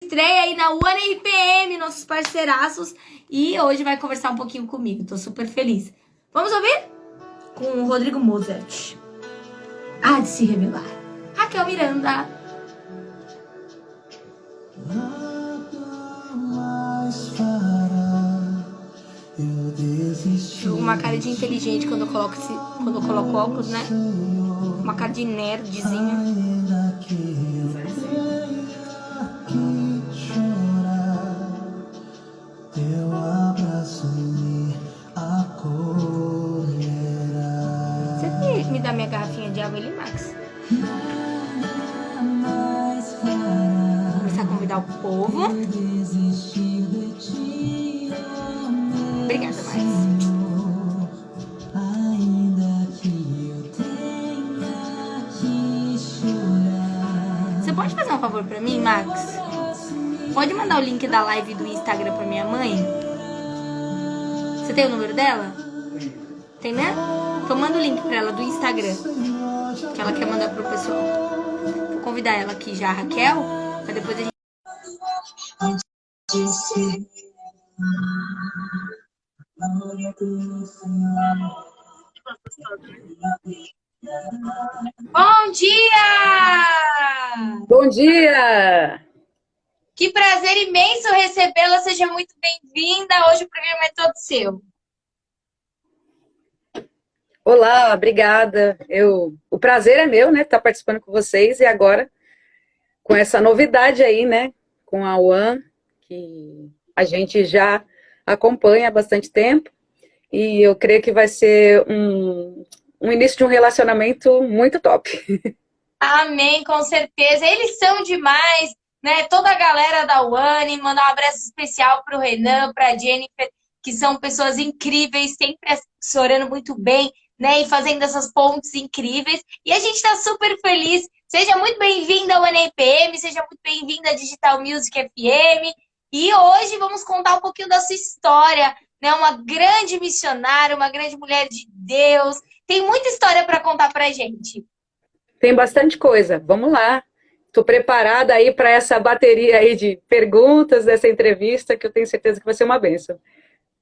Estreia aí na One RPM, nossos parceiraços, e hoje vai conversar um pouquinho comigo. Tô super feliz. Vamos ouvir? Com o Rodrigo Mozart. Há de se revelar. Raquel Miranda. Uma cara de inteligente quando eu coloco óculos, né? Uma cara de nerdzinha. Você me dá minha garrafinha de água ali, Max? Vou começar a convidar o povo. Obrigada, Max. Você pode fazer um favor pra mim, Max? Pode mandar o link da live do Instagram pra minha mãe? Você tem o número dela? Tem, né? Então manda o link pra ela do Instagram, que ela quer mandar pro pessoal. Vou convidar ela aqui já, a Raquel, pra depois a gente... Bom dia! Bom dia! Que prazer imenso recebê-la, seja muito bem-vinda. Hoje o programa é todo seu. Olá, obrigada. O prazer é meu, né, estar participando com vocês e agora com essa novidade aí, né, com a One, que a gente já acompanha há bastante tempo e eu creio que vai ser um início de um relacionamento muito top. Amém, com certeza. Eles são demais, né? Toda a galera da One, mandar um abraço especial para o Renan, para a Jennifer, que são pessoas incríveis, sempre assessorando muito bem, né? E fazendo essas pontes incríveis. E a gente está super feliz. Seja muito bem-vinda ao NPM, seja muito bem-vinda à Digital Music FM. E hoje vamos contar um pouquinho da sua história, né? Uma grande missionária, uma grande mulher de Deus. Tem muita história para contar para a gente. Tem bastante coisa, vamos lá. Estou preparada aí para essa bateria aí de perguntas dessa entrevista, que eu tenho certeza que vai ser uma bênção.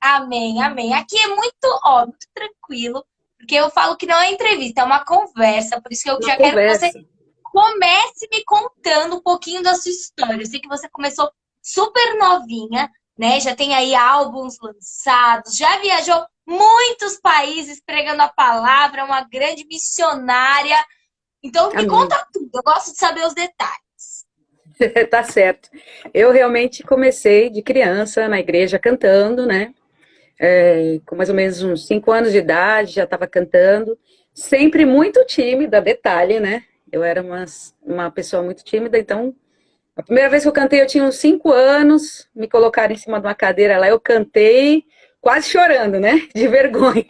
Amém, amém. Aqui é muito tranquilo, porque eu falo que não é entrevista, é uma conversa, por isso que eu já quero que você comece me contando um pouquinho da sua história. Eu sei que você começou super novinha, né? Já tem aí álbuns lançados, já viajou muitos países pregando a palavra, uma grande missionária. Então, me conta tudo, eu gosto de saber os detalhes. Tá certo. Eu realmente comecei de criança na igreja cantando, né? Com mais ou menos uns 5 anos de idade, já estava cantando. Sempre muito tímida, detalhe, né? Eu era uma pessoa muito tímida, então... A primeira vez que eu cantei, eu tinha uns 5 anos, me colocaram em cima de uma cadeira lá, eu cantei quase chorando, né? De vergonha.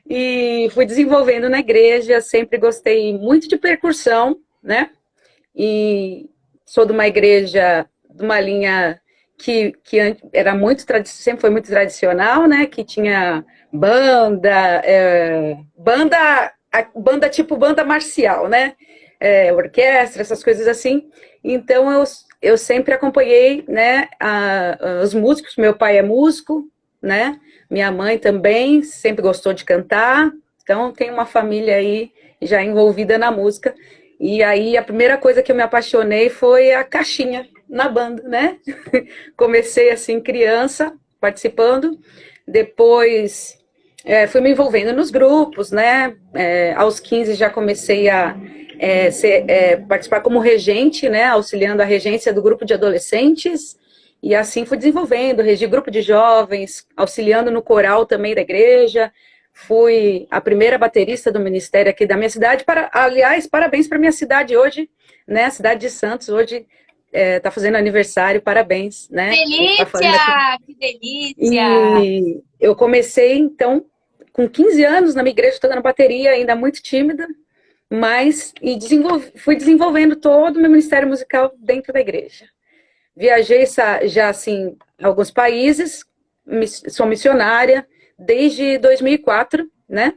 E fui desenvolvendo na igreja, sempre gostei muito de percussão, né? E sou de uma igreja, de uma linha que era sempre foi muito tradicional, né? Que tinha banda, banda tipo banda marcial, né? Orquestra, essas coisas assim. Então eu sempre acompanhei, né? Os músicos. Meu pai é músico, né? Minha mãe também sempre gostou de cantar, então tem uma família aí já envolvida na música. E aí a primeira coisa que eu me apaixonei foi a caixinha na banda, né? Comecei assim criança, participando, depois fui me envolvendo nos grupos, né? Aos 15 já comecei a participar como regente, né? Auxiliando a regência do grupo de adolescentes. E assim fui desenvolvendo, regi grupo de jovens, auxiliando no coral também da igreja. Fui a primeira baterista do ministério aqui da minha cidade. Aliás, parabéns para minha cidade hoje, né? A cidade de Santos hoje está fazendo aniversário, parabéns, né? Delícia! Que delícia! E eu comecei, então, com 15 anos na minha igreja, tocando bateria, ainda muito tímida, mas fui desenvolvendo todo o meu ministério musical dentro da igreja. Viajei já, assim, em alguns países, sou missionária desde 2004, né?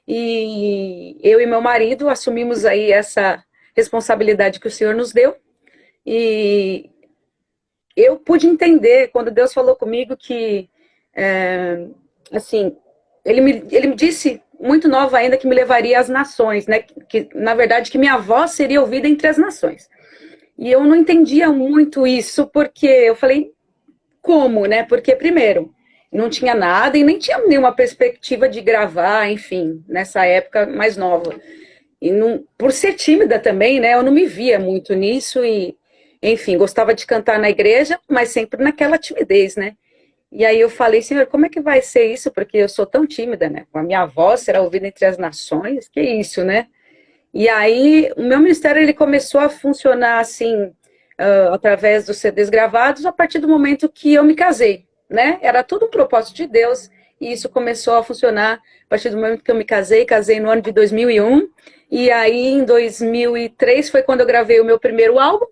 E eu e meu marido assumimos aí essa responsabilidade que o Senhor nos deu. E eu pude entender quando Deus falou comigo que, assim, ele me disse, muito nova ainda, que me levaria às nações, né? Que, na verdade, que minha voz seria ouvida entre as nações. E eu não entendia muito isso, porque eu falei, como, né? Porque, primeiro, não tinha nada e nem tinha nenhuma perspectiva de gravar, enfim, nessa época mais nova. E não, por ser tímida também, né? Eu não me via muito nisso e, enfim, gostava de cantar na igreja, mas sempre naquela timidez, né? E aí eu falei, Senhor, como é que vai ser isso? Porque eu sou tão tímida, né? A minha voz será ouvida entre as nações? Que isso, né? E aí o meu ministério ele começou a funcionar assim, através dos CDs gravados, a partir do momento que eu me casei, né? Era tudo um propósito de Deus e isso começou a funcionar a partir do momento que eu me casei no ano de 2001, e aí em 2003 foi quando eu gravei o meu primeiro álbum,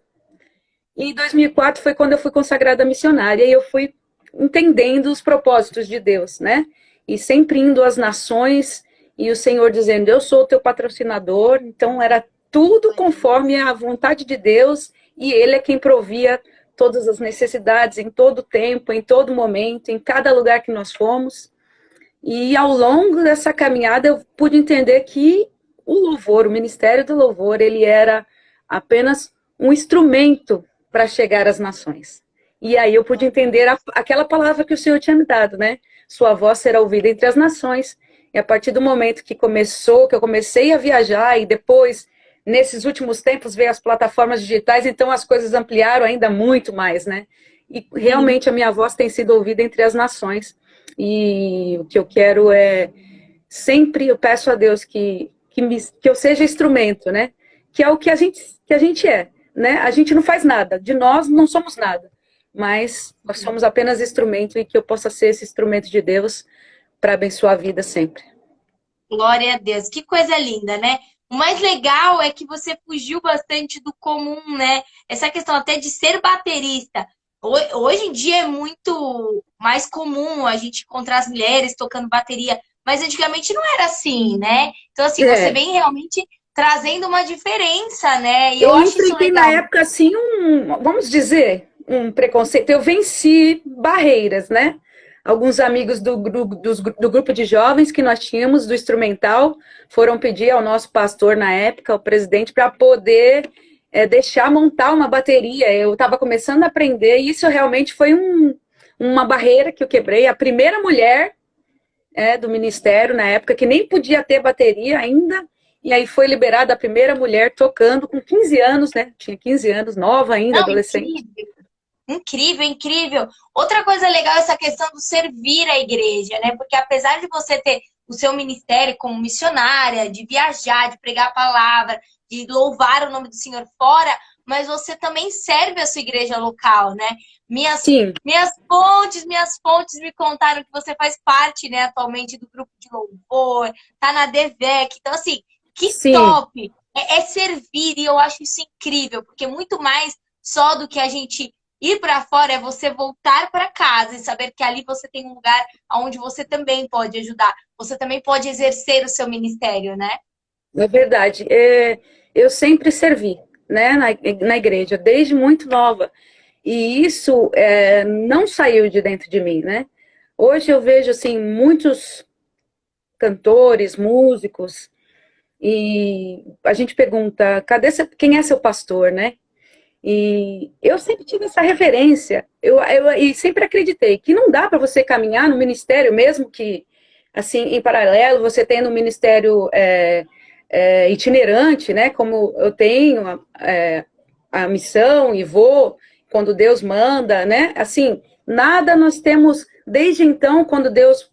e em 2004 foi quando eu fui consagrada missionária e eu fui entendendo os propósitos de Deus, né? E sempre indo às nações e o Senhor dizendo, eu sou o teu patrocinador. Então era tudo conforme a vontade de Deus e Ele é quem provia todas as necessidades em todo tempo, em todo momento, em cada lugar que nós fomos. E ao longo dessa caminhada eu pude entender que o louvor, o ministério do louvor, ele era apenas um instrumento para chegar às nações. E aí eu pude entender aquela palavra que o Senhor tinha me dado, né? Sua voz será ouvida entre as nações. E a partir do momento que eu comecei a viajar e depois, nesses últimos tempos, veio as plataformas digitais, então as coisas ampliaram ainda muito mais, né? E realmente a minha voz tem sido ouvida entre as nações. E o que eu quero é, sempre eu peço a Deus que eu seja instrumento, né? Que é o que a gente é, né? A gente não faz nada, de nós não somos nada, mas nós somos apenas instrumento e que eu possa ser esse instrumento de Deus para abençoar a vida sempre. Glória a Deus, que coisa linda, né? O mais legal é que você fugiu bastante do comum, né? Essa questão até de ser baterista. Hoje em dia é muito mais comum a gente encontrar as mulheres tocando bateria, mas antigamente não era assim, né? Então, assim, você É, vem realmente trazendo uma diferença, né? E eu eu acho isso enfrentei na legal. época, assim, vamos dizer, um preconceito. Eu venci barreiras, né? Alguns amigos do grupo de jovens que nós tínhamos, do instrumental, foram pedir ao nosso pastor na época, o presidente, para poder deixar montar uma bateria. Eu estava começando a aprender e isso realmente foi uma barreira que eu quebrei. A primeira mulher do ministério na época, que nem podia ter bateria ainda, e aí foi liberada a primeira mulher tocando com 15 anos, né? Tinha 15 anos, nova ainda, Não, adolescente. incrível. Incrível, incrível. Outra coisa legal é essa questão do servir a igreja, né? Porque apesar de você ter o seu ministério como missionária, de viajar, de pregar a palavra, de louvar o nome do Senhor fora, mas você também serve a sua igreja local, né? Sim, Minhas fontes me contaram que você faz parte, né, atualmente do grupo de louvor, tá na DVEC. Então, assim, que sim, top! É servir e eu acho isso incrível, porque muito mais só do que a gente ir para fora é você voltar para casa e saber que ali você tem um lugar onde você também pode ajudar, você também pode exercer o seu ministério, né? é verdade. Eu sempre servi, né, na igreja, desde muito nova. E isso não saiu de dentro de mim, né? Hoje eu vejo, assim, muitos cantores, músicos, e a gente pergunta, quem é seu pastor, né? E eu sempre tive essa reverência, e sempre acreditei que não dá para você caminhar no ministério, mesmo que, assim, em paralelo, você tenha um ministério itinerante, né? Como eu tenho a missão e vou quando Deus manda, né? Assim, nada nós temos, desde então, quando Deus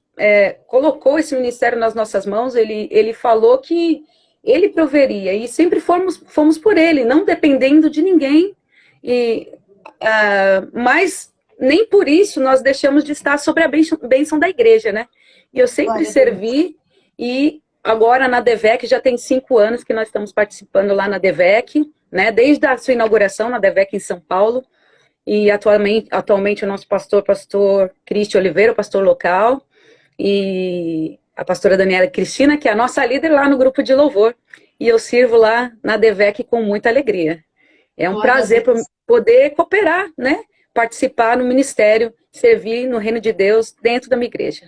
colocou esse ministério nas nossas mãos, ele falou que ele proveria, e sempre fomos por ele, não dependendo de ninguém, mas nem por isso nós deixamos de estar sobre a bênção da igreja, né? E eu sempre Glória a Deus. servi, e agora na DVEC já tem 5 anos que nós estamos participando lá na DVEC, né? Desde a sua inauguração na DVEC em São Paulo, e atualmente o nosso pastor Cristi Oliveira, o pastor local, e a pastora Daniela Cristina, que é a nossa líder lá no grupo de louvor, e eu sirvo lá na DVEC com muita alegria. É um Glória a prazer Deus. poder cooperar, né? Participar no ministério, servir no reino de Deus dentro da minha igreja.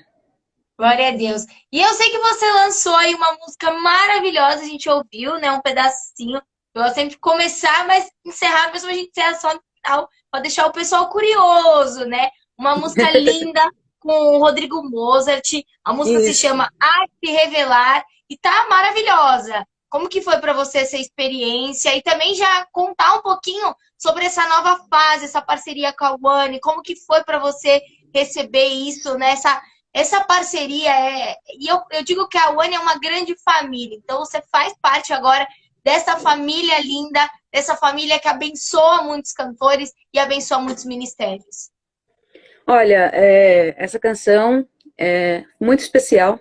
Glória a Deus. E eu sei que você lançou aí uma música maravilhosa, a gente ouviu, né? Um pedacinho. Eu gosto sempre de começar, mas encerrar, mesmo a gente encerra só no final, para deixar o pessoal curioso, né? Uma música linda com o Rodrigo Mozart. A música se Isso. chama Arte Revelar e tá maravilhosa. Como que foi para você essa experiência? E também já contar um pouquinho sobre essa nova fase, essa parceria com a One, como que foi para você receber isso, né? Essa parceria E eu digo que a One é uma grande família. Então você faz parte agora dessa família linda, dessa família que abençoa muitos cantores e abençoa muitos ministérios. Olha, essa canção é muito especial.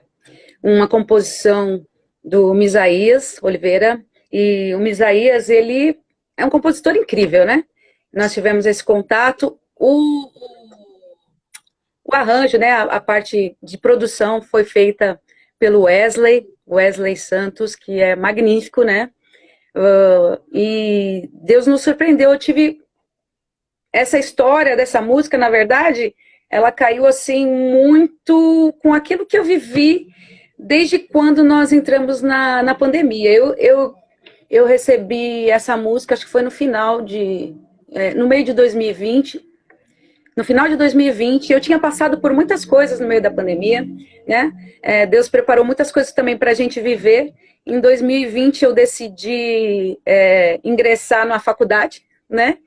Uma composição do Misaías Oliveira. E o Misaías, ele é um compositor incrível, né? Nós tivemos esse contato. O arranjo, né, a parte de produção foi feita pelo Wesley Santos, que é magnífico, né? E Deus nos surpreendeu. Eu tive essa história dessa música, na verdade, ela caiu assim muito com aquilo que eu vivi desde quando nós entramos na pandemia. Eu recebi essa música, acho que foi no final no meio de 2020. No final de 2020, eu tinha passado por muitas coisas no meio da pandemia, né? Deus preparou muitas coisas também para a gente viver. Em 2020, eu decidi ingressar numa faculdade, né?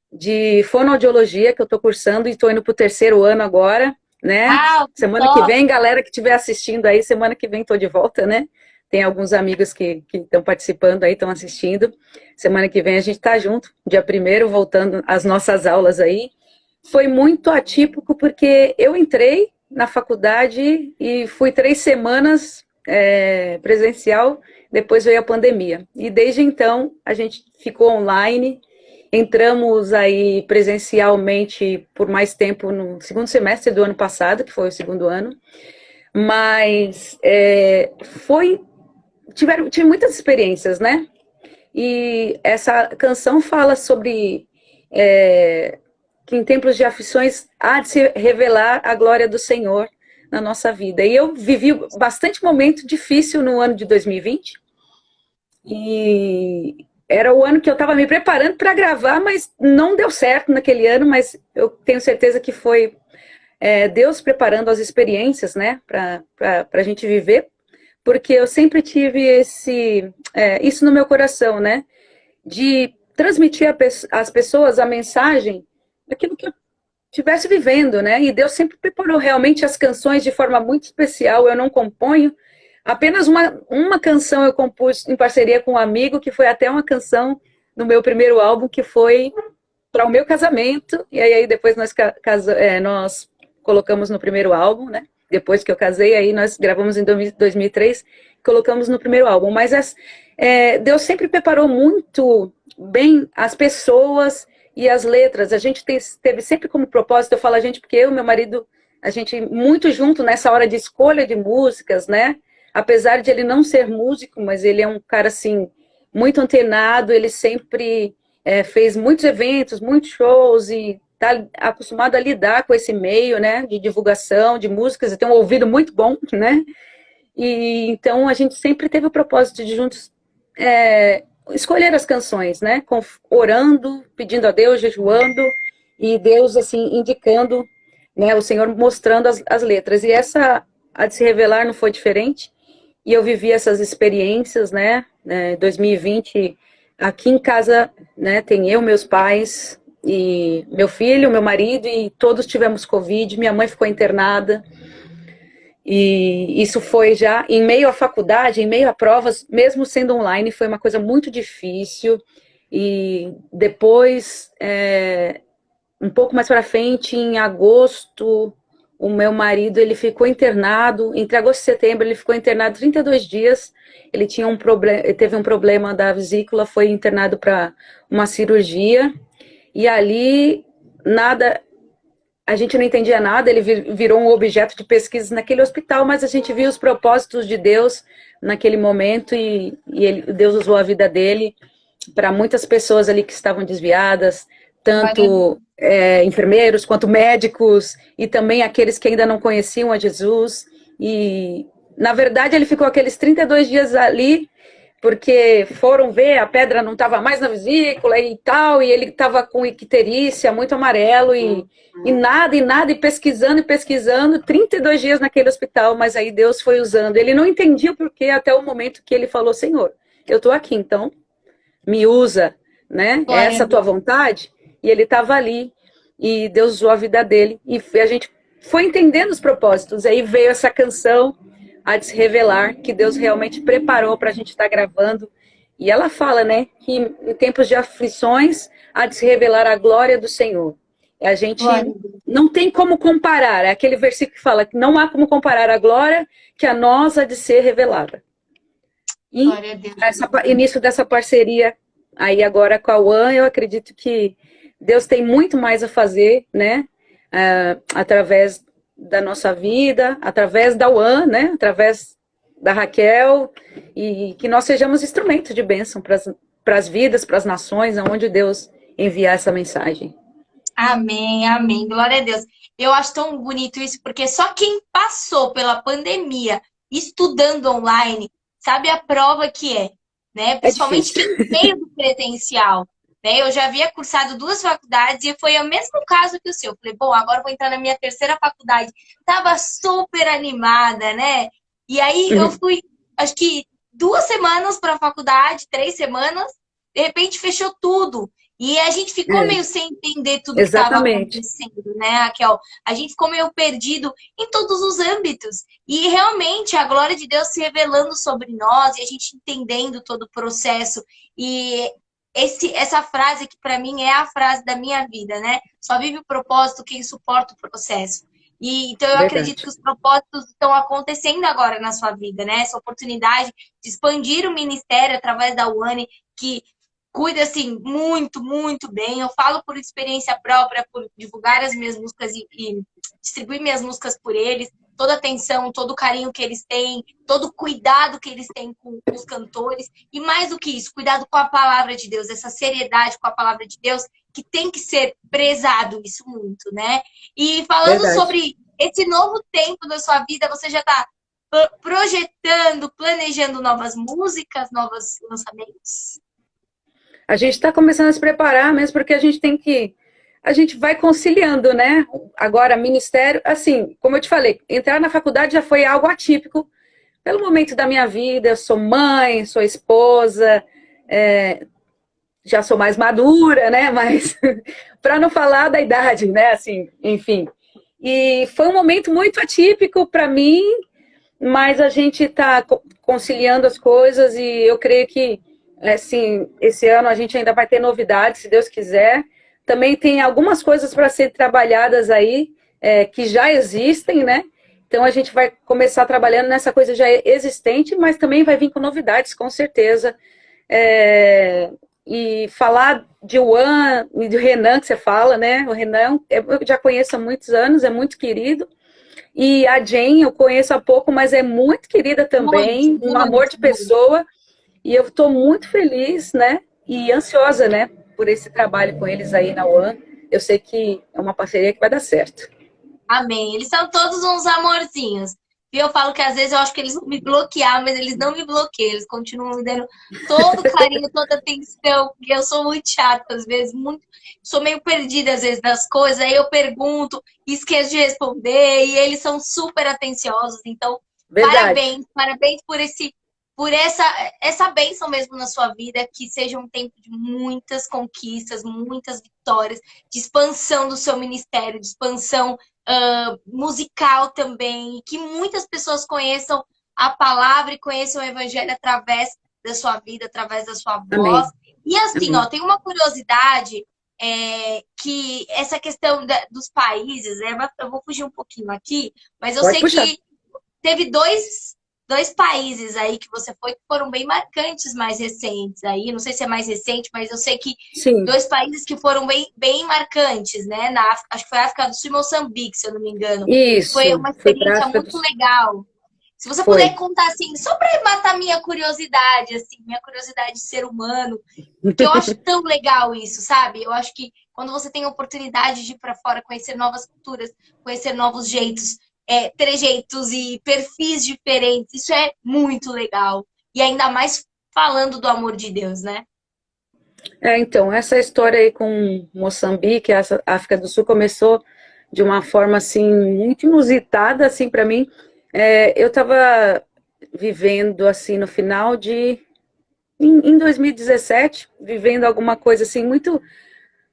De fonoaudiologia, que eu estou cursando e estou indo para o 3º ano agora, né? Semana que vem, galera que estiver assistindo aí, semana que vem estou de volta, né? Tem alguns amigos que estão participando aí, estão assistindo. Semana que vem a gente está junto, dia 1º, voltando às nossas aulas aí. Foi muito atípico porque eu entrei na faculdade e fui 3 semanas presencial, depois veio a pandemia. E desde então a gente ficou online, entramos aí presencialmente por mais tempo no 2º semestre do ano passado, que foi o 2º ano, mas tive muitas experiências, né? E essa canção fala sobre que em tempos de aflições há de se revelar a glória do Senhor na nossa vida. E eu vivi bastante momento difícil no ano de 2020. E era o ano que eu estava me preparando para gravar, mas não deu certo naquele ano, mas eu tenho certeza que foi Deus preparando as experiências, né, para a gente viver, porque eu sempre tive isso no meu coração, né, de transmitir às pessoas a mensagem daquilo que eu estivesse vivendo, né? E Deus sempre preparou realmente as canções de forma muito especial. Eu não componho. Apenas uma canção eu compus em parceria com um amigo, que foi até uma canção no meu primeiro álbum, que foi para o meu casamento. E aí depois nós colocamos no primeiro álbum, né? Depois que eu casei, aí nós gravamos em 2003, colocamos no primeiro álbum. Mas Deus sempre preparou muito bem as pessoas e as letras. A gente teve sempre como propósito, eu falo a gente porque eu e meu marido, a gente muito junto nessa hora de escolha de músicas, né? Apesar de ele não ser músico, mas ele é um cara, assim, muito antenado, ele sempre fez muitos eventos, muitos shows e está acostumado a lidar com esse meio, né? De divulgação de músicas, e tem um ouvido muito bom, né? E então a gente sempre teve o propósito de juntos escolher as canções, né? Orando, pedindo a Deus, jejuando, e Deus, assim, indicando, né? O Senhor mostrando as letras. E essa, a de se revelar, não foi diferente. E eu vivi essas experiências, né? 2020, aqui em casa, né? Tem eu, meus pais, e meu filho, meu marido, e todos tivemos Covid. Minha mãe ficou internada. E isso foi já em meio à faculdade, em meio a provas, mesmo sendo online, foi uma coisa muito difícil. E depois, um pouco mais para frente, em agosto, o meu marido ele ficou internado. Entre agosto e setembro, ele ficou internado 32 dias. Ele tinha ele teve um problema da vesícula, foi internado para uma cirurgia. E ali, nada... A gente não entendia nada, ele virou um objeto de pesquisa naquele hospital, mas a gente viu os propósitos de Deus naquele momento e Deus usou a vida dele para muitas pessoas ali que estavam desviadas, tanto enfermeiros quanto médicos, e também aqueles que ainda não conheciam a Jesus. E, na verdade, ele ficou aqueles 32 dias ali, porque foram ver, a pedra não estava mais na vesícula e tal, e ele estava com icterícia, muito amarelo, e nada, e pesquisando, 32 dias naquele hospital, mas aí Deus foi usando. Ele não entendia o porquê até o momento que ele falou: Senhor, eu estou aqui, então me usa, né? É Glória a essa a tua Deus. vontade? E ele estava ali, e Deus usou a vida dele, e a gente foi entendendo os propósitos. Aí veio essa canção, a de se revelar, que Deus realmente preparou para a gente estar gravando. E ela fala, né, que em tempos de aflições há de se revelar a glória do Senhor. A gente Glória a Deus. não tem como comparar, é aquele versículo que fala que não há como comparar a glória que a nós há de ser revelada. E Glória a Deus. início dessa parceria aí agora com a UAN, eu acredito que Deus tem muito mais a fazer, né, através da nossa vida, através da UAN, né, através da Raquel, e que nós sejamos instrumentos de bênção para as vidas, para as nações, aonde Deus enviar essa mensagem. Amém, amém. Glória a Deus. Eu acho tão bonito isso, porque só quem passou pela pandemia estudando online sabe a prova que é, né? É Principalmente difícil. quem veio do presencial, né? Eu já havia cursado 2 faculdades e foi o mesmo caso que o seu. Falei, bom, agora eu vou entrar na minha terceira faculdade. Tava super animada, né? E aí eu fui, acho que 2 semanas para a faculdade, 3 semanas, de repente fechou tudo. E a gente ficou meio sem entender tudo que estava Exatamente. acontecendo, né, Raquel? A gente ficou meio perdido em todos os âmbitos. E realmente a glória de Deus se revelando sobre nós e a gente entendendo todo o processo. E essa frase que para mim é a frase da minha vida, né? Só vive o propósito quem suporta o processo. E então eu acredito que Verdade. os propósitos estão acontecendo agora na sua vida, né? Essa oportunidade de expandir o ministério através da UANI, que cuida, assim, muito, muito bem. Eu falo por experiência própria, por divulgar as minhas músicas e distribuir minhas músicas por eles. Toda a atenção, todo o carinho que eles têm, todo o cuidado que eles têm com os cantores. E mais do que isso, cuidado com a palavra de Deus, essa seriedade com a palavra de Deus, que tem que ser prezado isso muito, né? E falando Verdade. sobre esse novo tempo da sua vida, você já está projetando, planejando novas músicas, novos lançamentos? A gente está começando a se preparar mesmo, porque a gente tem que. A gente vai conciliando, né? Agora, ministério, assim, como eu te falei, entrar na faculdade já foi algo atípico pelo momento da minha vida. Eu sou mãe, sou esposa, já sou mais madura, né? Mas para não falar da idade, né? Assim, enfim. E foi um momento muito atípico para mim, mas a gente está conciliando as coisas e eu creio que, assim, esse ano a gente ainda vai ter novidades, se Deus quiser. Também tem algumas coisas para serem trabalhadas aí, que já existem, né? Então a gente vai começar trabalhando nessa coisa já existente, mas também vai vir com novidades, com certeza. E falar de Juan e do Renan, que você fala, né? O Renan eu já conheço há muitos anos, é muito querido. E a Jane eu conheço há pouco, mas é muito querida Muito, também, um amor muito, de muito. pessoa. E eu estou muito feliz, né? E ansiosa, né? Por esse trabalho com eles aí na UAN. Eu sei que é uma parceria que vai dar certo. Amém. Eles são todos uns amorzinhos. E eu falo que às vezes eu acho que eles vão me bloquear, mas eles não me bloqueiam. Eles continuam me dando todo carinho, toda atenção. Porque eu sou muito chata, às vezes, muito. Sou meio perdida, às vezes, das coisas. Aí eu pergunto e esqueço de responder. E eles são super atenciosos. Então, Verdade. parabéns, parabéns por essa bênção mesmo na sua vida. Que seja um tempo de muitas conquistas, muitas vitórias, de expansão do seu ministério, de expansão musical também, e que muitas pessoas conheçam a palavra e conheçam o evangelho através da sua vida, através da sua voz. Amém. E assim, ó, Amém. tem uma curiosidade que essa questão dos países, né? Eu vou fugir um pouquinho aqui, mas eu Pode sei puxar. que teve dois países aí que você foi que foram bem marcantes mais recentes aí. Não sei se é mais recente, mas eu sei que Sim. 2 países que foram bem, bem marcantes, né? Na África, acho que foi a África do Sul e Moçambique, se eu não me engano. Foi Isso. uma Fui para a experiência África do muito Sul. legal. Se você puder Foi. contar assim, só para matar minha curiosidade, assim, minha curiosidade de ser humano, porque eu acho tão legal isso, sabe? Eu acho que quando você tem a oportunidade de ir para fora, conhecer novas culturas, conhecer novos jeitos, trejeitos e perfis diferentes. Isso é muito legal. E ainda mais falando do amor de Deus, né? Então, essa história aí com Moçambique, essa África do Sul, começou de uma forma, assim, muito inusitada, assim, para mim. Eu estava vivendo, assim, no final de... Em 2017, vivendo alguma coisa, assim, muito...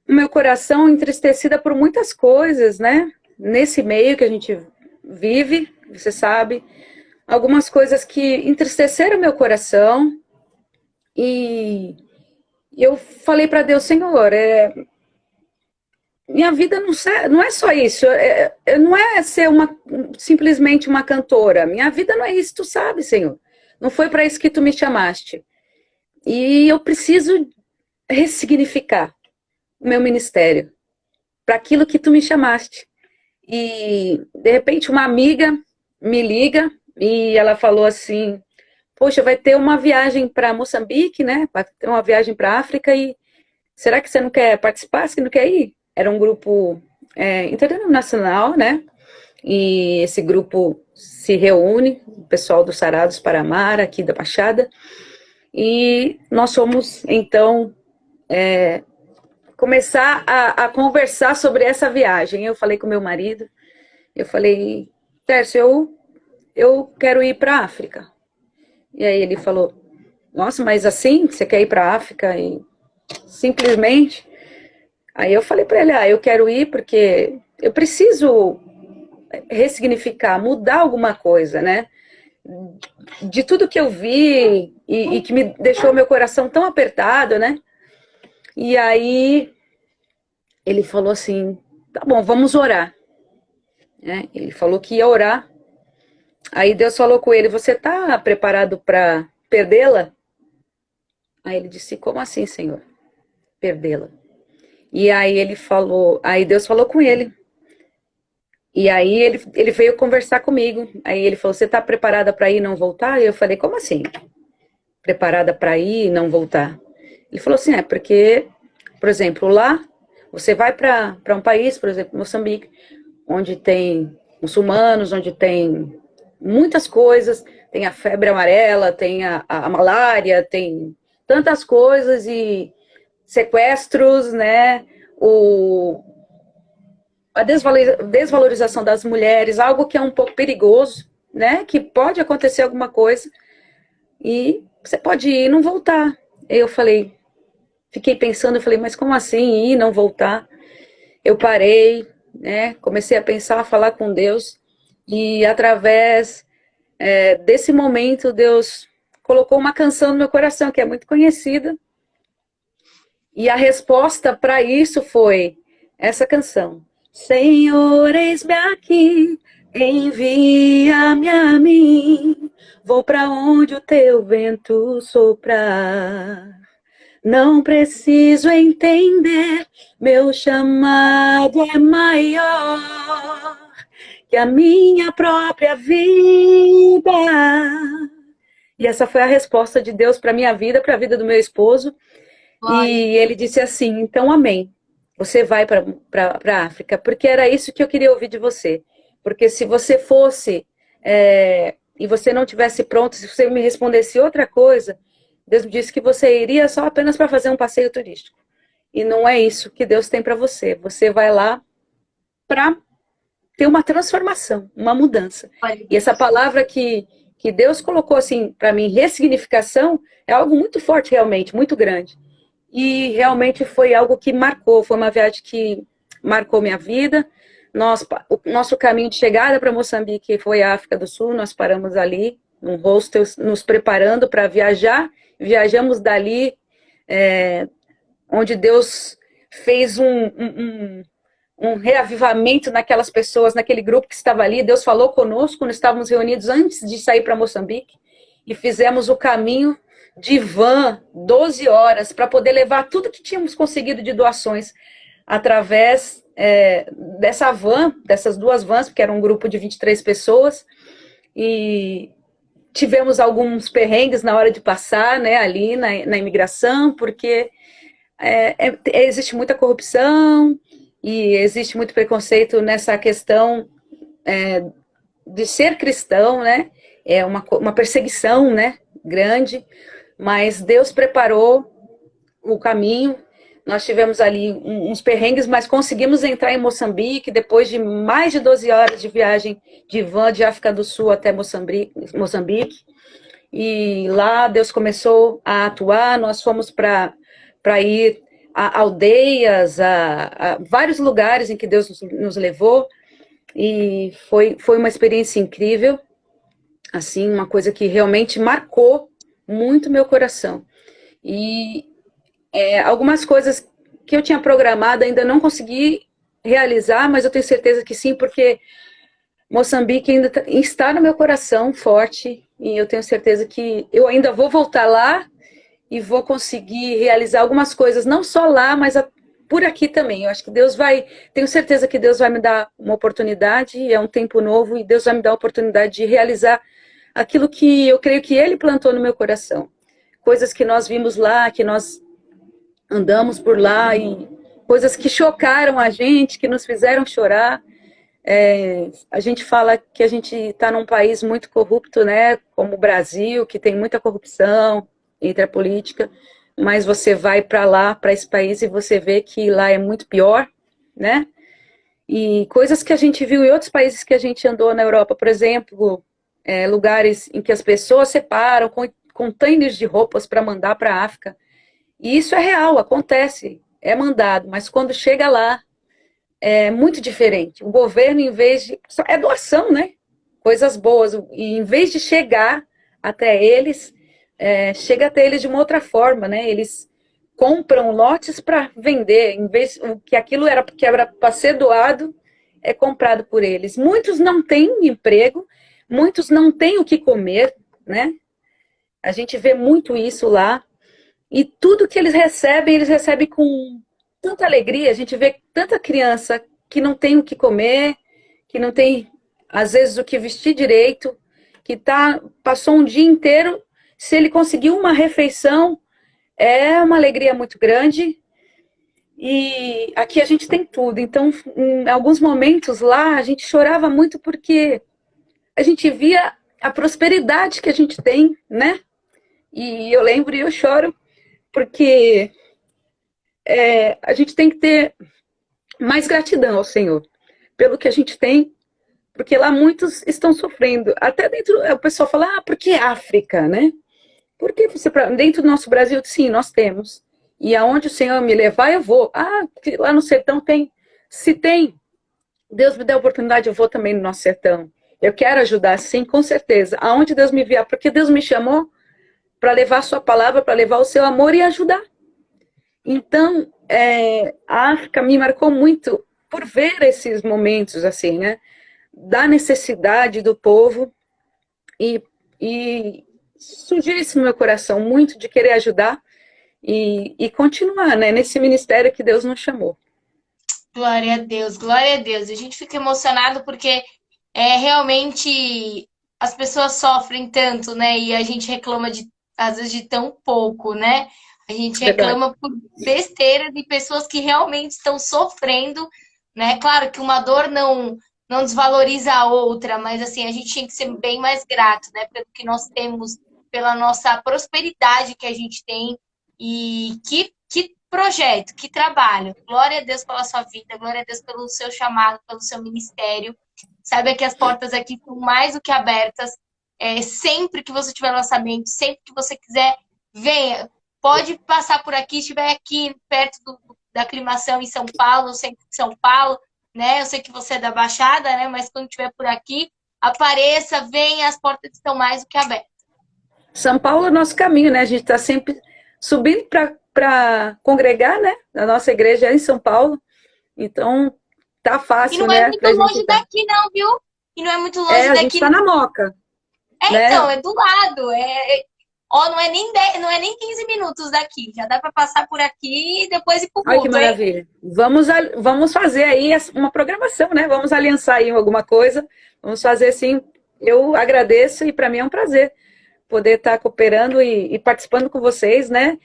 No meu coração, entristecida por muitas coisas, né? Nesse meio que a gente vive, você sabe. Algumas coisas que entristeceram meu coração. E eu falei para Deus, Senhor, minha vida não é só isso, não é ser simplesmente uma cantora, minha vida não é isso, tu sabe, Senhor, não foi para isso que tu me chamaste, e eu preciso ressignificar o meu ministério, para aquilo que tu me chamaste, e de repente uma amiga me liga, e ela falou assim, poxa, vai ter uma viagem para Moçambique, né, vai ter uma viagem para África, e será que você não quer participar, você não quer ir? Era um grupo internacional, né? E esse grupo se reúne, o pessoal do Sarados para Amar, aqui da Baixada, e nós fomos, então, começar a conversar sobre essa viagem. Eu falei com meu marido, eu falei, Tércio, eu quero ir para a África. E aí ele falou, nossa, mas assim, você quer ir para a África? E simplesmente... Aí eu falei para ele, eu quero ir porque eu preciso ressignificar, mudar alguma coisa, né? De tudo que eu vi e que me deixou meu coração tão apertado, né? E aí ele falou assim, tá bom, vamos orar. Né? Ele falou que ia orar. Aí Deus falou com ele, você tá preparado para perdê-la? Aí ele disse, como assim, Senhor? Perdê-la. E aí ele falou, aí Deus falou com ele. E aí ele veio conversar comigo. Aí ele falou, você está preparada para ir e não voltar? E eu falei, como assim? Preparada para ir e não voltar? Ele falou assim, porque, por exemplo, lá você vai para um país, por exemplo, Moçambique, onde tem muçulmanos, onde tem muitas coisas, tem a febre amarela, tem a malária, tem tantas coisas e sequestros, né? A desvalorização das mulheres, algo que é um pouco perigoso, né? Que pode acontecer alguma coisa e você pode ir e não voltar. Eu falei, fiquei pensando, eu falei, mas como assim ir e não voltar? Eu parei, né? Comecei a pensar, a falar com Deus e através desse momento Deus colocou uma canção no meu coração que é muito conhecida. E a resposta para isso foi essa canção. Senhor, eis-me aqui, envia-me a mim, vou para onde o teu vento soprar. Não preciso entender, meu chamado é maior que a minha própria vida. E essa foi a resposta de Deus para a minha vida, para a vida do meu esposo. E ele disse assim, então amém, você vai para a África, porque era isso que eu queria ouvir de você, porque se você fosse e você não tivesse pronto, se você me respondesse outra coisa, Deus me disse que você iria só apenas para fazer um passeio turístico, e não é isso que Deus tem para você, você vai lá para ter uma transformação, uma mudança, e essa palavra que Deus colocou assim para mim, ressignificação, é algo muito forte realmente, muito grande. E realmente foi algo que marcou, foi uma viagem que marcou minha vida. O nosso caminho de chegada para Moçambique foi a África do Sul, nós paramos ali, num hostel, nos preparando para viajar. Viajamos dali, onde Deus fez um reavivamento naquelas pessoas, naquele grupo que estava ali. Deus falou conosco, nós estávamos reunidos antes de sair para Moçambique, e fizemos o caminho de van, 12 horas, para poder levar tudo que tínhamos conseguido de doações através dessa van, dessas duas vans, porque era um grupo de 23 pessoas, e tivemos alguns perrengues na hora de passar, né, ali na imigração, porque existe muita corrupção e existe muito preconceito nessa questão de ser cristão, né? É uma perseguição, né? Grande, mas Deus preparou o caminho. Nós tivemos ali uns perrengues, mas conseguimos entrar em Moçambique depois de mais de 12 horas de viagem de van de África do Sul até Moçambique. E lá Deus começou a atuar. Nós fomos para ir a aldeias, a vários lugares em que Deus nos levou. E foi uma experiência incrível, assim, uma coisa que realmente marcou muito meu coração. E algumas coisas que eu tinha programado ainda não consegui realizar, mas eu tenho certeza que sim, porque Moçambique ainda está no meu coração forte, e eu tenho certeza que eu ainda vou voltar lá e vou conseguir realizar algumas coisas, não só lá, mas por aqui também. Eu acho que tenho certeza que Deus vai me dar uma oportunidade, é um tempo novo, e Deus vai me dar a oportunidade de realizar aquilo que eu creio que Ele plantou no meu coração. Coisas que nós vimos lá, que nós andamos por lá, e coisas que chocaram a gente, que nos fizeram chorar. A gente fala que a gente está num país muito corrupto, né? Como o Brasil, que tem muita corrupção entre a política, mas você vai para lá, para esse país, e você vê que lá é muito pior, né? E coisas que a gente viu em outros países que a gente andou na Europa, por exemplo, lugares em que as pessoas separam containers de roupas para mandar para a África. E isso é real, acontece, é mandado, mas quando chega lá, é muito diferente. O governo, em vez de... É doação, né? Coisas boas. E em vez de chegar até eles, chega até eles de uma outra forma, né? Eles compram lotes para vender, em vez que aquilo que era para ser doado, é comprado por eles. Muitos não têm emprego, muitos não têm o que comer, né? A gente vê muito isso lá. E tudo que eles recebem com tanta alegria. A gente vê tanta criança que não tem o que comer, que não tem, às vezes, o que vestir direito, que passou um dia inteiro. Se ele conseguiu uma refeição, é uma alegria muito grande. E aqui a gente tem tudo. Então, em alguns momentos lá, a gente chorava muito porque a gente via a prosperidade que a gente tem, né? E eu lembro e eu choro porque a gente tem que ter mais gratidão ao Senhor pelo que a gente tem, porque lá muitos estão sofrendo. Até dentro, o pessoal fala, por que África, né? Porque dentro do nosso Brasil, sim, nós temos. E aonde o Senhor me levar, eu vou. Lá no sertão tem. Se tem, Deus me dá a oportunidade, eu vou também no nosso sertão. Eu quero ajudar, sim, com certeza. Aonde Deus me enviar, porque Deus me chamou para levar a sua palavra, para levar o seu amor e ajudar. Então, a África me marcou muito por ver esses momentos, assim, né? Da necessidade do povo, e surgiu isso no meu coração, muito de querer ajudar e continuar, né, nesse ministério que Deus nos chamou. Glória a Deus, glória a Deus. A gente fica emocionado porque realmente as pessoas sofrem tanto, né? E a gente reclama às vezes de tão pouco, né? A gente reclama por besteira de pessoas que realmente estão sofrendo, né? Claro que uma dor não desvaloriza a outra, mas assim, a gente tinha que ser bem mais grato, né? Pelo que nós temos, pela nossa prosperidade que a gente tem. E que projeto, que trabalho. Glória a Deus pela sua vida, glória a Deus pelo seu chamado, pelo seu ministério. Saiba que as portas aqui estão mais do que abertas. Sempre que você tiver lançamento, sempre que você quiser, venha. Pode passar por aqui, estiver aqui perto da aclimação em São Paulo, no centro de São Paulo, né? Eu sei que você é da Baixada, né? Mas quando estiver por aqui, apareça, venha, as portas estão mais do que abertas. São Paulo é o nosso caminho, né? A gente está sempre subindo para congregar, né? A nossa igreja é em São Paulo, então tá fácil, né? E não é muito longe daqui, não, viu? E não é muito longe daqui. A gente tá na Moca. Né? Então, é do lado. Não é nem 15 minutos daqui. Já dá para passar por aqui e depois ir pro culto. Olha que maravilha. Vamos fazer aí uma programação, né? Vamos aliançar aí alguma coisa. Vamos fazer assim. Eu agradeço e para mim é um prazer poder estar cooperando e participando com vocês, né?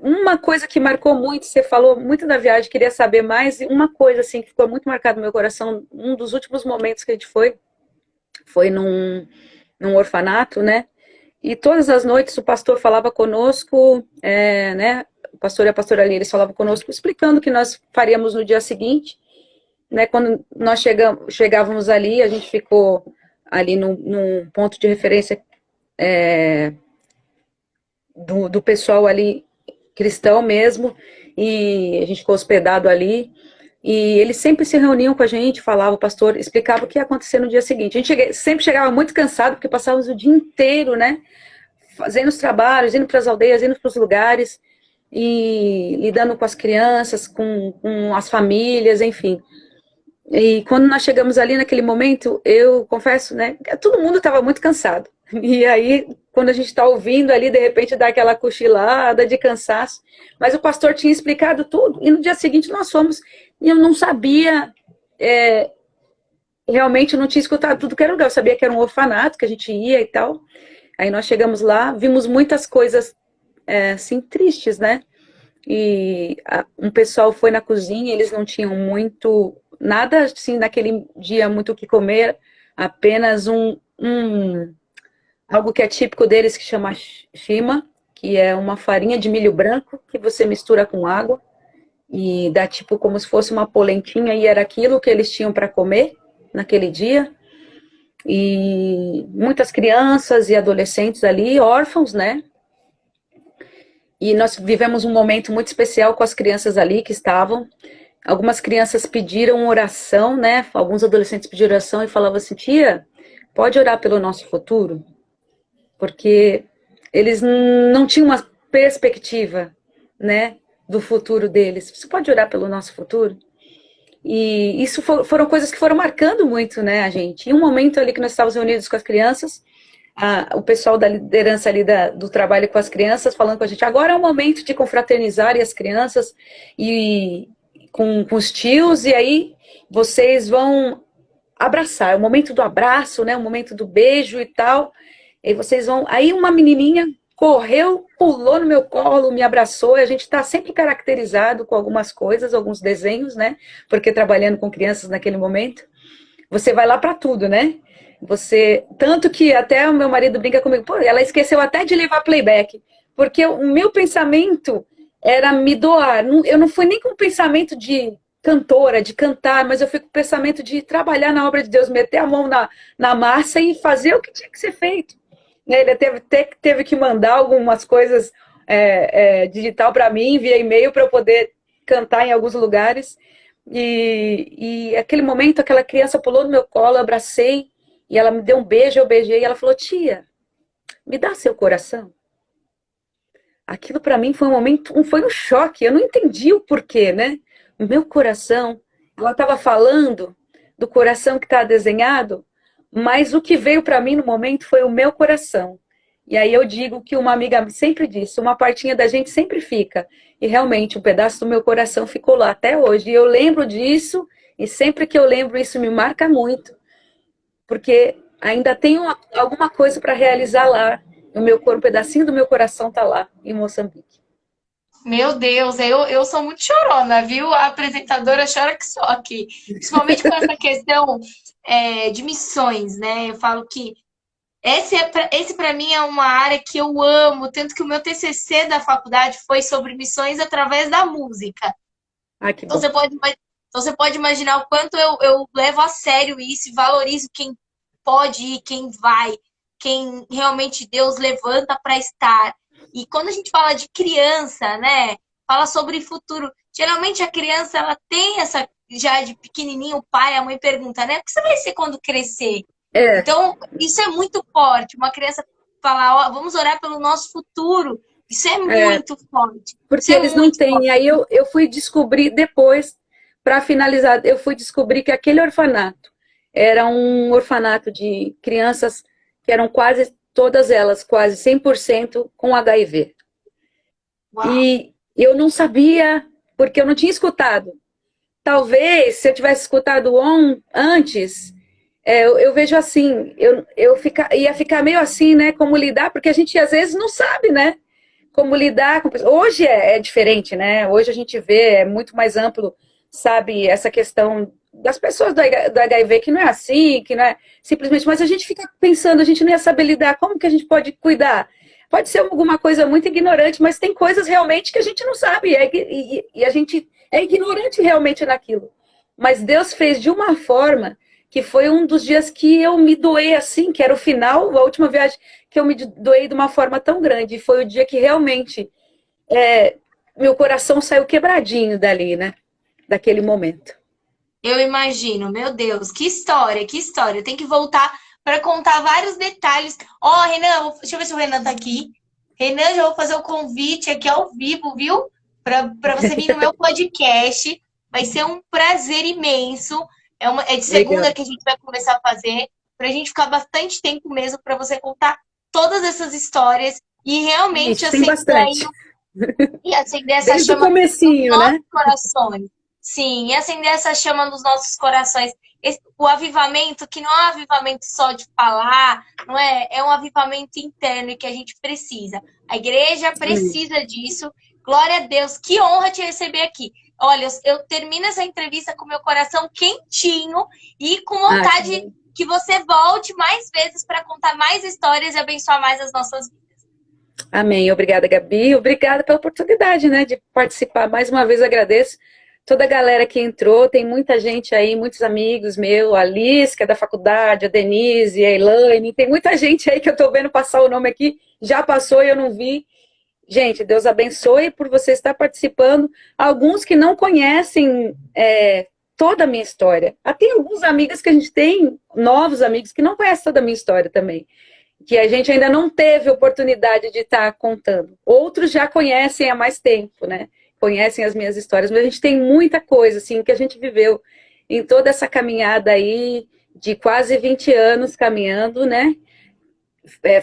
uma coisa que marcou muito, você falou muito da viagem, queria saber mais, e uma coisa assim que ficou muito marcada no meu coração, um dos últimos momentos que a gente foi num orfanato, né? E todas as noites o pastor falava conosco, né? O pastor e a pastora ali, eles falavam conosco, explicando o que nós faríamos no dia seguinte, né? Quando nós chegávamos ali, a gente ficou ali num ponto de referência do pessoal ali cristão mesmo, e a gente ficou hospedado ali, e eles sempre se reuniam com a gente, falava, o pastor explicava o que ia acontecer no dia seguinte. A gente sempre chegava muito cansado, porque passávamos o dia inteiro, né, fazendo os trabalhos, indo para as aldeias, indo para os lugares, e lidando com as crianças, com as famílias, enfim. E quando nós chegamos ali naquele momento, eu confesso, né, todo mundo estava muito cansado. E aí, quando a gente está ouvindo ali, de repente dá aquela cochilada de cansaço. Mas o pastor tinha explicado tudo. E no dia seguinte nós fomos, e eu não sabia, realmente eu não tinha escutado tudo que era lugar. Eu sabia que era um orfanato, que a gente ia e tal. Aí nós chegamos lá, vimos muitas coisas, assim, tristes, né? E um pessoal foi na cozinha, eles não tinham muito, nada assim, naquele dia muito o que comer, apenas algo que é típico deles que chama shima, que é uma farinha de milho branco que você mistura com água e dá tipo como se fosse uma polentinha, e era aquilo que eles tinham para comer naquele dia. E muitas crianças e adolescentes ali, órfãos, né? E nós vivemos um momento muito especial com as crianças ali que estavam. Algumas crianças pediram oração, né? Alguns adolescentes pediram oração e falavam assim, tia, pode orar pelo nosso futuro? Porque eles não tinham uma perspectiva, né, do futuro deles. Você pode orar pelo nosso futuro? E isso foram coisas que foram marcando muito, né, a gente. Em um momento ali que nós estávamos reunidos com as crianças, o pessoal da liderança ali do trabalho com as crianças falando com a gente, agora é o momento de confraternizar as crianças e com os tios, e aí vocês vão abraçar, é o momento do abraço, né, o momento do beijo e tal. E vocês vão. Aí uma menininha correu, pulou no meu colo, me abraçou. E a gente está sempre caracterizado com algumas coisas, alguns desenhos, né? Porque trabalhando com crianças naquele momento, você vai lá para tudo, né? Tanto que até o meu marido brinca comigo, pô, ela esqueceu até de levar playback, porque o meu pensamento era me doar. Eu não fui nem com o pensamento de cantora, de cantar, mas eu fui com o pensamento de trabalhar na obra de Deus, meter a mão na massa e fazer o que tinha que ser feito. Ele teve que mandar algumas coisas digital para mim, via e-mail, para eu poder cantar em alguns lugares. E aquele momento, aquela criança pulou no meu colo, eu abracei, e ela me deu um beijo, eu beijei, e ela falou, tia, me dá seu coração. Aquilo para mim foi foi um choque, eu não entendi o porquê, né? O meu coração, ela estava falando do coração que está desenhado, mas o que veio para mim no momento foi o meu coração. E aí eu digo que uma amiga sempre disse, uma partinha da gente sempre fica. E realmente, um pedaço do meu coração ficou lá até hoje. E eu lembro disso, e sempre que eu lembro isso me marca muito. Porque ainda tenho alguma coisa para realizar lá. Um pedacinho do meu coração está lá, em Moçambique. Meu Deus, eu sou muito chorona, viu? A apresentadora chora que só aqui. Principalmente com essa questão de missões, né? Eu falo que esse para mim é uma área que eu amo, tanto que o meu TCC da faculdade foi sobre missões através da música. Ai, que Então bom. você pode imaginar o quanto eu levo a sério isso e valorizo quem pode ir, quem vai, quem realmente Deus levanta para estar. E quando a gente fala de criança, né? Fala sobre futuro. Geralmente a criança ela tem essa já de pequenininho, o pai, a mãe pergunta, né? O que você vai ser quando crescer? É, Então, isso é muito forte. Uma criança falar, ó, vamos orar pelo nosso futuro. Isso é muito forte. Isso porque é eles não muito têm. forte. Aí eu fui descobrir depois, para finalizar, eu fui descobrir que aquele orfanato era um orfanato de crianças que eram quase todas elas, quase 100% com HIV. Uau. E eu não sabia, porque eu não tinha escutado. Talvez, se eu tivesse escutado antes, eu vejo assim, ia ficar meio assim, né? Como lidar, porque a gente às vezes não sabe, né? como lidar com pessoas. Hoje é diferente, né? Hoje a gente vê, é muito mais amplo, sabe, essa questão das pessoas do HIV, que não é assim, que não é simplesmente, mas a gente fica pensando, a gente não ia saber lidar, como que a gente pode cuidar? Pode ser alguma coisa muito ignorante, mas tem coisas realmente que a gente não sabe, e a gente é ignorante realmente naquilo. Mas Deus fez de uma forma que foi um dos dias que eu me doei assim, que era o final, a última viagem que eu me doei de uma forma tão grande. E foi o dia que realmente meu coração saiu quebradinho dali, né? Daquele momento. Eu imagino, meu Deus, que história, que história. Tem que voltar para contar vários detalhes. Ó, Renan, deixa eu ver se o Renan tá aqui. Renan, já vou fazer o convite aqui ao vivo, viu? Para você vir no meu podcast. Vai ser um prazer imenso. É de segunda Legal. que a gente vai começar a fazer, para a gente ficar bastante tempo mesmo para você contar todas essas histórias e realmente Ixi, tem acender aí bastante. e acender essa Desde o chama nos comecinho, né? nossos corações. Sim, e acender essa chama nos nossos corações. O avivamento, que não é um avivamento só de falar, não é? É um avivamento interno e que a gente precisa. A igreja Amém. precisa disso. Glória a Deus, que honra te receber aqui. Olha, eu termino essa entrevista com meu coração quentinho e com Ah, que vontade bom. que você volte mais vezes para contar mais histórias e abençoar mais as nossas vidas. Amém. Obrigada, Gabi. Obrigada pela oportunidade, né, de participar. Mais uma vez agradeço toda a galera que entrou. Tem muita gente aí, muitos amigos meus, a Liz, que é da faculdade, a Denise, a Elaine. Tem muita gente aí que eu tô vendo passar o nome aqui. Já passou e eu não vi. Gente, Deus abençoe por você estar participando. Alguns que não conhecem toda a minha história. Tem alguns amigos que a gente tem, novos amigos, que não conhecem toda a minha história também. Que a gente ainda não teve oportunidade de estar contando. Outros já conhecem há mais tempo, né? Conhecem as minhas histórias, mas a gente tem muita coisa, assim, que a gente viveu em toda essa caminhada aí de quase 20 anos caminhando, né?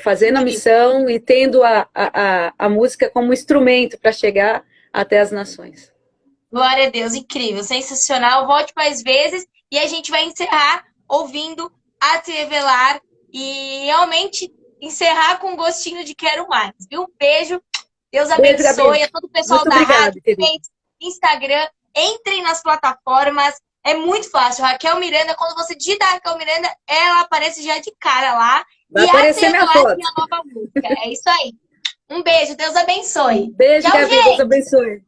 Fazendo a missão e tendo a música como instrumento para chegar até as nações. Glória a Deus, incrível, sensacional. Volte mais vezes e a gente vai encerrar ouvindo a Te Revelar e realmente encerrar com um gostinho de quero mais, viu? Beijo, Deus Beijo, Gabi. abençoe a todo o pessoal Muito da obrigada, rádio, querido. Instagram, entrem nas plataformas, é muito fácil. Raquel Miranda, quando você digitar Raquel Miranda, ela aparece já de cara lá. Vai E a Te aparecer minha Revelar tem foto. a nova música. É isso aí. Um beijo, Deus abençoe. Beijo, Tchau, Gabi. Deus gente! abençoe.